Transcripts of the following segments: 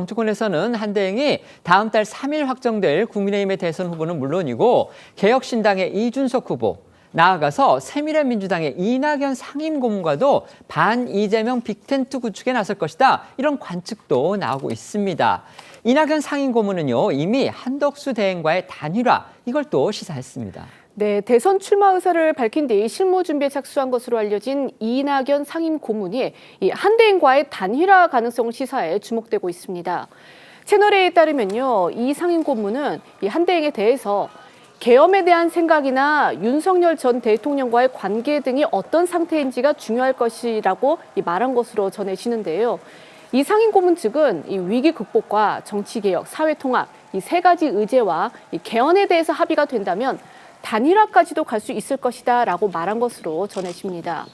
정치권에서는 한대행이 다음 달 3일 확정될 국민의힘의 대선 후보는 물론이고 개혁신당의 이준석 후보, 나아가서 새미래민주당의 이낙연 상임고문과도 반 이재명 빅텐트 구축에 나설 것이다. 이런 관측도 나오고 있습니다. 이낙연 상임고문은요, 이미 한덕수 대행과의 단일화, 이걸 또 시사했습니다. 네, 대선 출마 의사를 밝힌 뒤 실무 준비에 착수한 것으로 알려진 이낙연 상임고문이 이 한대행과의 단일화 가능성을 시사해 주목되고 있습니다. 채널A에 따르면요, 이 상임고문은 이 한대행에 대해서 계엄에 대한 생각이나 윤석열 전 대통령과의 관계 등이 어떤 상태인지가 중요할 것이라고 말한 것으로 전해지는데요. 이 상임고문 측은 이 위기 극복과 정치개혁, 사회통합, 이 세 가지 의제와 이 개헌에 대해서 합의가 된다면 단일화까지도 갈 수 있을 것이다라고 말한 것으로 전해집니다.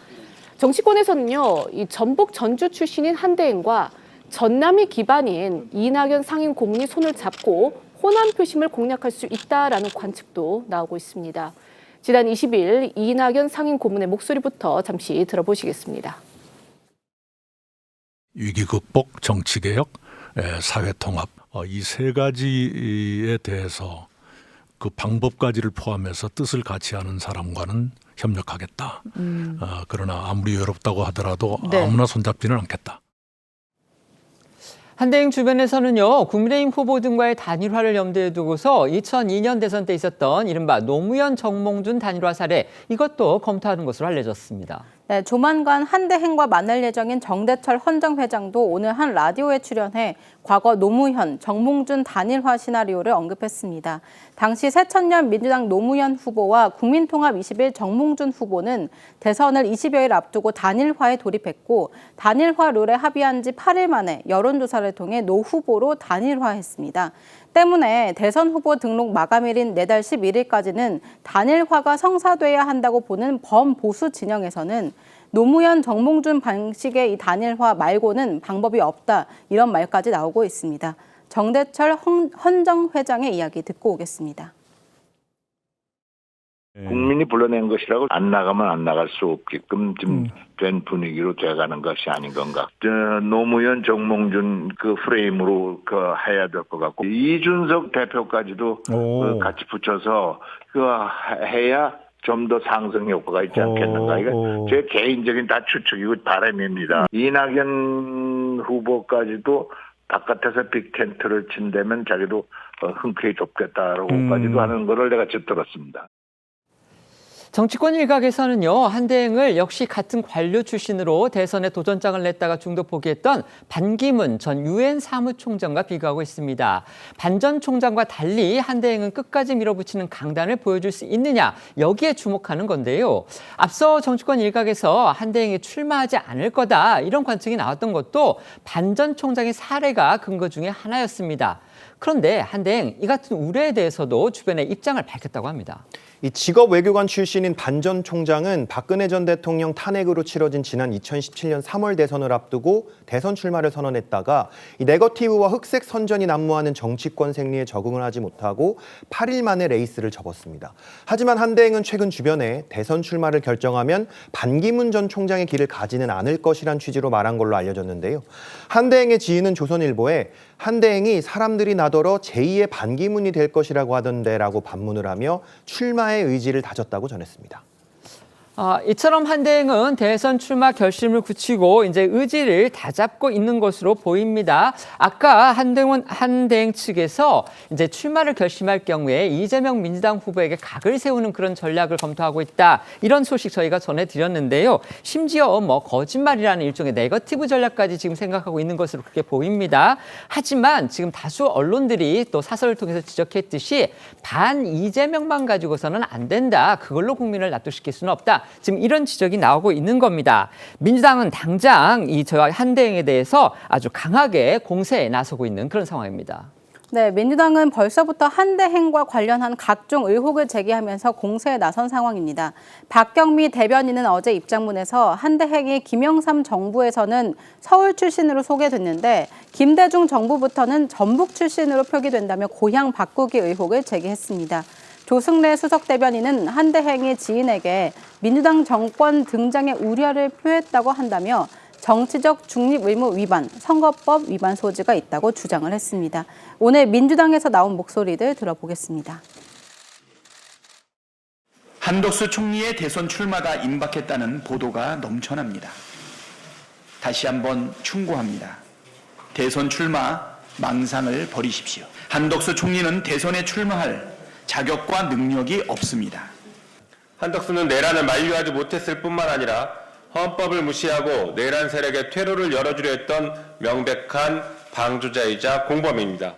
정치권에서는요, 이 전북 전주 출신인 한대행과 전남이 기반인 이낙연 상임고문이 손을 잡고 호남 표심을 공략할 수 있다라는 관측도 나오고 있습니다. 지난 20일 이낙연 상임고문의 목소리부터 잠시 들어보시겠습니다. 위기 극복, 정치개혁, 사회통합 이 세 가지에 대해서 그 방법까지를 포함해서 뜻을 같이 하는 사람과는 협력하겠다. 그러나 아무리 외롭다고 하더라도 아무나 손잡지는 않겠다. 한대행 주변에서는요, 국민의힘 후보 등과의 단일화를 염두에 두고서 2002년 대선 때 있었던 이른바 노무현 정몽준 단일화 사례, 이것도 검토하는 것으로 알려졌습니다. 네, 조만간 한대행과 만날 예정인 정대철 헌정회장도 오늘 한 라디오에 출연해 과거 노무현, 정몽준 단일화 시나리오를 언급했습니다. 당시 새천년 민주당 노무현 후보와 국민통합21 정몽준 후보는 대선을 20여일 앞두고 단일화에 돌입했고 단일화 룰에 합의한 지 8일 만에 여론조사를 통해 노 후보로 단일화했습니다. 때문에 대선 후보 등록 마감일인 내달 11일까지는 단일화가 성사돼야 한다고 보는 범보수 진영에서는 노무현, 정몽준 방식의 이 단일화 말고는 방법이 없다, 이런 말까지 나오고 있습니다. 정대철 헌정회장의 이야기 듣고 오겠습니다. 국민이 불러낸 것이라고 안 나가면 안 나갈 수 없게끔 지금 된 분위기로 돼가는 것이 아닌 건가. 노무현, 정몽준 그 프레임으로 해야 될 것 같고 이준석 대표까지도 같이 붙여서 해야 좀 더 상승 효과가 있지 않겠는가. 이거 제 개인적인 다 추측이고 바람입니다. 이낙연 후보까지도 바깥에서 빅텐트를 친다면 자기도 흔쾌히 좁겠다라고까지도 하는 거를 내가 집 들었습니다. 정치권 일각에서는요, 한대행을 역시 같은 관료 출신으로 대선에 도전장을 냈다가 중도 포기했던 반기문 전 유엔 사무총장과 비교하고 있습니다. 반 전 총장과 달리 한대행은 끝까지 밀어붙이는 강단을 보여줄 수 있느냐, 여기에 주목하는 건데요. 앞서 정치권 일각에서 한대행이 출마하지 않을 거다, 이런 관측이 나왔던 것도 반 전 총장의 사례가 근거 중에 하나였습니다. 그런데 한대행, 이 같은 우려에 대해서도 주변에 입장을 밝혔다고 합니다. 이 직업 외교관 출신인 반 전 총장은 박근혜 전 대통령 탄핵으로 치러진 지난 2017년 3월 대선을 앞두고 대선 출마를 선언했다가 이 네거티브와 흑색 선전이 난무하는 정치권 생리에 적응을 하지 못하고 8일 만에 레이스를 접었습니다. 하지만 한대행은 최근 주변에 대선 출마를 결정하면 반기문 전 총장의 길을 가지는 않을 것이란 취지로 말한 걸로 알려졌는데요. 한대행의 지인은 조선일보에 한대행이 사람들이 나더러 제2의 반기문이 될 것이라고 하던데라고 반문을 하며 출마의 의지를 다졌다고 전했습니다. 이처럼 한대행은 대선 출마 결심을 굳히고 이제 의지를 다잡고 있는 것으로 보입니다. 아까 한대행 측에서 이제 출마를 결심할 경우에 이재명 민주당 후보에게 각을 세우는 그런 전략을 검토하고 있다, 이런 소식 저희가 전해드렸는데요. 심지어 거짓말이라는 일종의 네거티브 전략까지 지금 생각하고 있는 것으로 그렇게 보입니다. 하지만 지금 다수 언론들이 또 사설을 통해서 지적했듯이 반 이재명만 가지고서는 안 된다, 그걸로 국민을 납득시킬 수는 없다, 지금 이런 지적이 나오고 있는 겁니다. 민주당은 당장 저 한대행에 대해서 아주 강하게 공세에 나서고 있는 그런 상황입니다. 네, 민주당은 벌써부터 한대행과 관련한 각종 의혹을 제기하면서 공세에 나선 상황입니다. 박경미 대변인은 어제 입장문에서 한대행이 김영삼 정부에서는 서울 출신으로 소개됐는데 김대중 정부부터는 전북 출신으로 표기된다며 고향 바꾸기 의혹을 제기했습니다. 조승래 수석 대변인은 한대행의 지인에게 민주당 정권 등장에 우려를 표했다고 한다며 정치적 중립 의무 위반, 선거법 위반 소지가 있다고 주장을 했습니다. 오늘 민주당에서 나온 목소리들 들어보겠습니다. 한덕수 총리의 대선 출마가 임박했다는 보도가 넘쳐납니다. 다시 한번 충고합니다. 대선 출마 망상을 버리십시오. 한덕수 총리는 대선에 출마할 자격과 능력이 없습니다. 한덕수는 내란을 만류하지 못했을 뿐만 아니라 헌법을 무시하고 내란 세력의 퇴로를 열어주려 했던 명백한 방조자이자 공범입니다.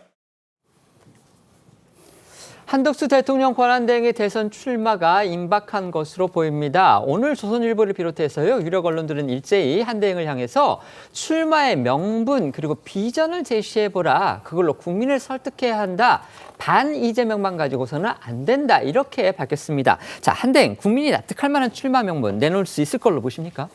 한덕수 대통령 권한대행의 대선 출마가 임박한 것으로 보입니다. 오늘 조선일보를 비롯해서요, 유력 언론들은 일제히 한대행을 향해서 출마의 명분 그리고 비전을 제시해보라. 그걸로 국민을 설득해야 한다. 반 이재명만 가지고서는 안 된다. 이렇게 밝혔습니다. 자, 한대행, 국민이 납득할 만한 출마 명분 내놓을 수 있을 걸로 보십니까?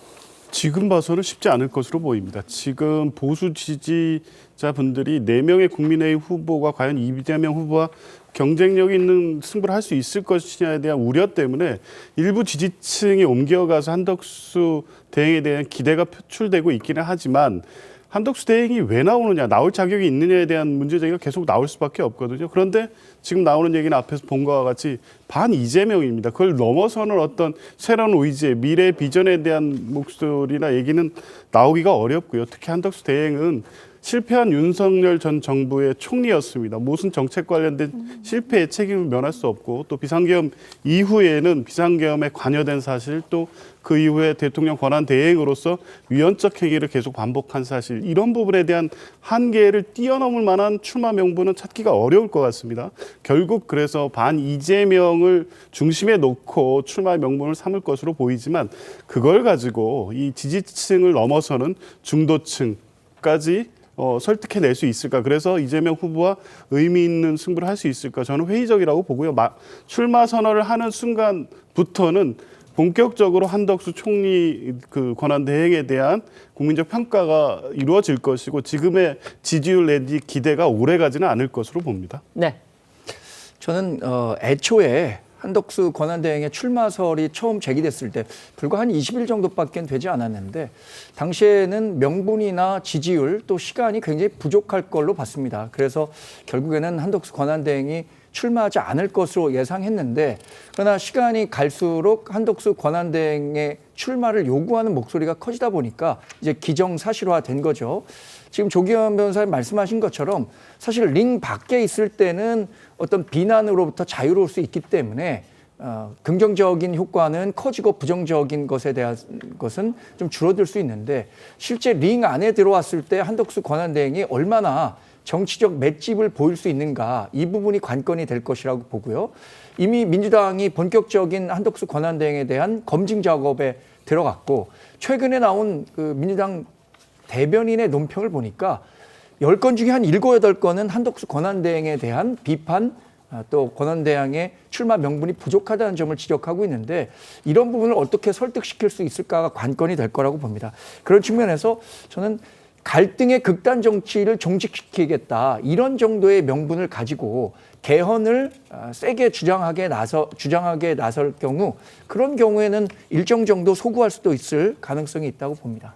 지금 봐서는 쉽지 않을 것으로 보입니다. 지금 보수 지지자분들이 4명의 국민의힘 후보가 과연 이재명 후보와 경쟁력 있는 승부를 할 수 있을 것이냐에 대한 우려 때문에 일부 지지층이 옮겨가서 한덕수 대행에 대한 기대가 표출되고 있기는 하지만 한덕수 대행이 왜 나오느냐, 나올 자격이 있느냐에 대한 문제제기가 계속 나올 수밖에 없거든요. 그런데 지금 나오는 얘기는 앞에서 본 것과 같이 반 이재명입니다. 그걸 넘어서는 어떤 새로운 의지, 미래 비전에 대한 목소리나 얘기는 나오기가 어렵고요. 특히 한덕수 대행은 실패한 윤석열 전 정부의 총리였습니다. 무슨 정책 관련된 실패의 책임을 면할 수 없고 또 비상계엄 이후에는 비상계엄에 관여된 사실 또 그 이후에 대통령 권한 대행으로서 위헌적 행위를 계속 반복한 사실 이런 부분에 대한 한계를 뛰어넘을 만한 출마 명분은 찾기가 어려울 것 같습니다. 결국 그래서 반 이재명을 중심에 놓고 출마 명분을 삼을 것으로 보이지만 그걸 가지고 이 지지층을 넘어서는 중도층까지 설득해낼 수 있을까? 그래서 이재명 후보와 의미 있는 승부를 할 수 있을까? 저는 회의적이라고 보고요. 출마 선언을 하는 순간부터는 본격적으로 한덕수 총리 그 권한 대행에 대한 국민적 평가가 이루어질 것이고 지금의 지지율 내지 기대가 오래가지는 않을 것으로 봅니다. 네. 저는 애초에 한덕수 권한대행의 출마설이 처음 제기됐을 때 불과 한 20일 정도밖에 되지 않았는데 당시에는 명분이나 지지율 또 시간이 굉장히 부족할 걸로 봤습니다. 그래서 결국에는 한덕수 권한대행이 출마하지 않을 것으로 예상했는데 그러나 시간이 갈수록 한덕수 권한대행의 출마를 요구하는 목소리가 커지다 보니까 이제 기정사실화된 거죠. 지금 조기현 변호사님 말씀하신 것처럼 사실 링 밖에 있을 때는 어떤 비난으로부터 자유로울 수 있기 때문에 긍정적인 효과는 커지고 부정적인 것에 대한 것은 좀 줄어들 수 있는데 실제 링 안에 들어왔을 때 한덕수 권한대행이 얼마나 정치적 맷집을 보일 수 있는가 이 부분이 관건이 될 것이라고 보고요. 이미 민주당이 본격적인 한덕수 권한대행에 대한 검증 작업에 들어갔고 최근에 나온 그 민주당 대변인의 논평을 보니까 10건 중에 한 7, 8건은 한덕수 권한대행에 대한 비판 또 권한대행의 출마 명분이 부족하다는 점을 지적하고 있는데 이런 부분을 어떻게 설득시킬 수 있을까가 관건이 될 거라고 봅니다. 그런 측면에서 저는 갈등의 극단 정치를 종식시키겠다 이런 정도의 명분을 가지고 개헌을 세게 주장하게 나설 경우 그런 경우에는 일정 정도 소구할 수도 있을 가능성이 있다고 봅니다.